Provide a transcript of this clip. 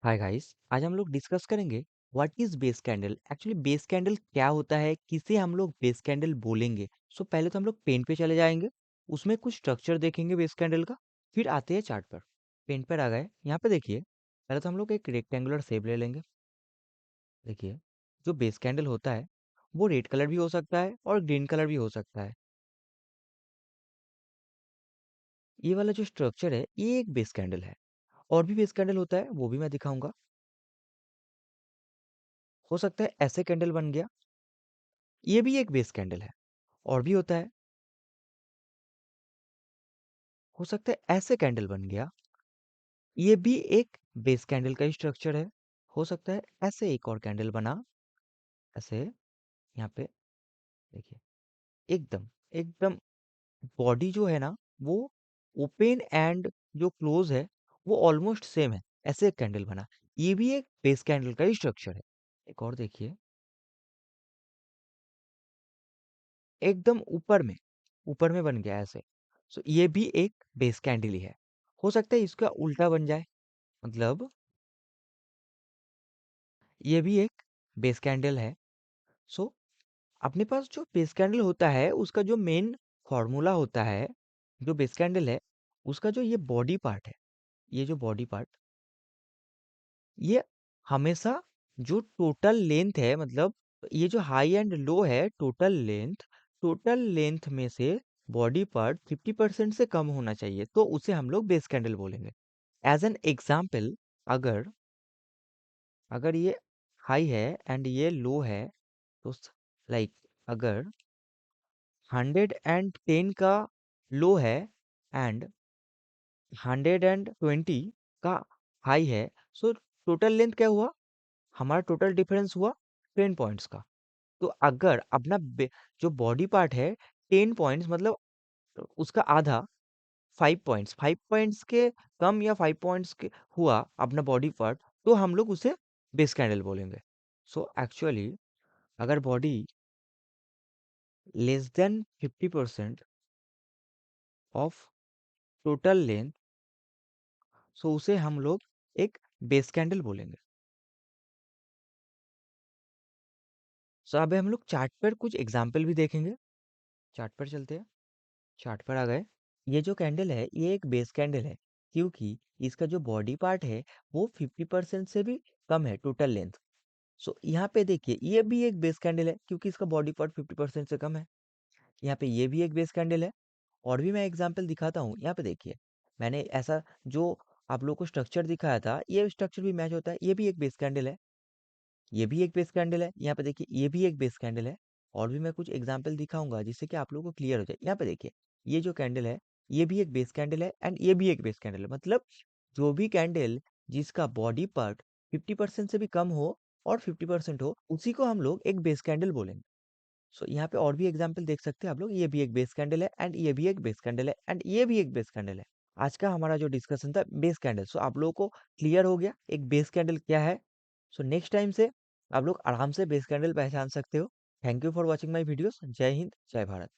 Hi guys, आज हम लोग डिस्कस करेंगे what is base candle. Actually base candle क्या होता है, किसे हम लोग बेस कैंडल बोलेंगे। पहले तो हम लोग पेन पे चले जाएंगे, उसमें कुछ स्ट्रक्चर देखेंगे बेस कैंडल का। फिर आते हैं चार्ट पर। पेन पर आ गए, यहाँ पे देखिए। पहले तो हम लोग एक रेक्टेंगुलर शेप ले लेंगे। देखिए, जो बेस कैंडल होता है वो रेड कलर भी हो सकता है और ग्रीन कलर भी हो सकता है। ये वाला जो स्ट्रक्चर है ये एक बेस कैंडल है। और भी बेस कैंडल होता है, वो भी मैं दिखाऊंगा। हो सकता है ऐसे कैंडल बन गया, ये भी एक बेस कैंडल है। और भी होता है, हो सकता है ऐसे कैंडल बन गया, ये भी एक बेस कैंडल का ही स्ट्रक्चर है। हो सकता है ऐसे एक और कैंडल बना, ऐसे। यहाँ पे देखिए, एकदम एकदम बॉडी जो है ना, वो ओपन एंड जो क्लोज है वो ऑलमोस्ट सेम है। ऐसे एक कैंडल बना, ये भी एक बेस कैंडल का ही स्ट्रक्चर है। एक और देखिए, एकदम ऊपर में बन गया ऐसे। ये भी एक बेस कैंडल ही है। हो सकता है इसका उल्टा बन जाए, मतलब ये भी एक बेस कैंडल है। सो अपने पास जो बेस कैंडल होता है उसका जो मेन फॉर्मूला होता है, जो बेस कैंडल है उसका जो ये बॉडी पार्ट है, ये जो बॉडी पार्ट, ये हमेशा जो टोटल लेंथ है, मतलब ये जो हाई एंड लो है, टोटल लेंथ में से बॉडी पार्ट 50% से कम होना चाहिए, तो उसे हम लोग बेस कैंडल बोलेंगे। एज एन एग्जाम्पल, अगर अगर ये हाई है एंड ये लो है, तो लाइक अगर 110 का लो है एंड 120 का हाई है, सो टोटल लेंथ क्या हुआ, हमारा टोटल डिफरेंस हुआ 10 पॉइंट्स का। तो अगर अपना जो बॉडी पार्ट है 10 पॉइंट्स, मतलब उसका आधा, 5 पॉइंट्स के कम या 5 पॉइंट्स के हुआ अपना बॉडी पार्ट, तो हम लोग उसे बेस कैंडल बोलेंगे। एक्चुअली अगर body less than 50% of total length, उसे हम लोग एक बेस कैंडल बोलेंगे। अब हम लोग चार्ट पर कुछ एग्जाम्पल भी देखेंगे। चार्ट पर चलते हैं, चार्ट पर आ गए। ये जो कैंडल है ये एक बेस कैंडल है, क्योंकि इसका जो बॉडी पार्ट है वो 50% से भी कम है टोटल लेंथ। यहाँ पे देखिए, ये भी एक बेस कैंडल है क्योंकि इसका बॉडी पार्ट 50% से कम है। यहाँ पे ये भी एक बेस कैंडल है। और भी मैं एग्जाम्पल दिखाता हूँ। यहाँ पे देखिए, मैंने ऐसा जो आप लोग को स्ट्रक्चर दिखाया था, ये स्ट्रक्चर भी मैच होता है। ये भी एक बेस कैंडल है, ये भी एक बेस कैंडल है। यहाँ पे देखिए, ये भी एक बेस कैंडल है। और भी मैं कुछ एग्जांपल दिखाऊंगा जिससे कि आप लोगों को क्लियर हो जाए। यहाँ पे देखिए, ये जो कैंडल है ये भी एक बेस कैंडल है एंड ये भी एक बेस कैंडल है। मतलब जो भी कैंडल जिसका बॉडी पार्ट 50% से भी कम हो और 50% हो, उसी को हम लोग एक बेस कैंडल बोलेंगे। यहाँ पे और भी एग्जाम्पल देख सकते हैं आप लोग। ये भी एक बेस कैंडल है एंड ये भी एक बेस कैंडल है एंड ये भी एक बेस कैंडल है। आज का हमारा जो डिस्कशन था बेस कैंडल, आप लोगों को क्लियर हो गया एक बेस कैंडल क्या है। नेक्स्ट टाइम से आप लोग आराम से बेस कैंडल पहचान सकते हो। Thank you for watching my videos. जय हिंद, जय भारत।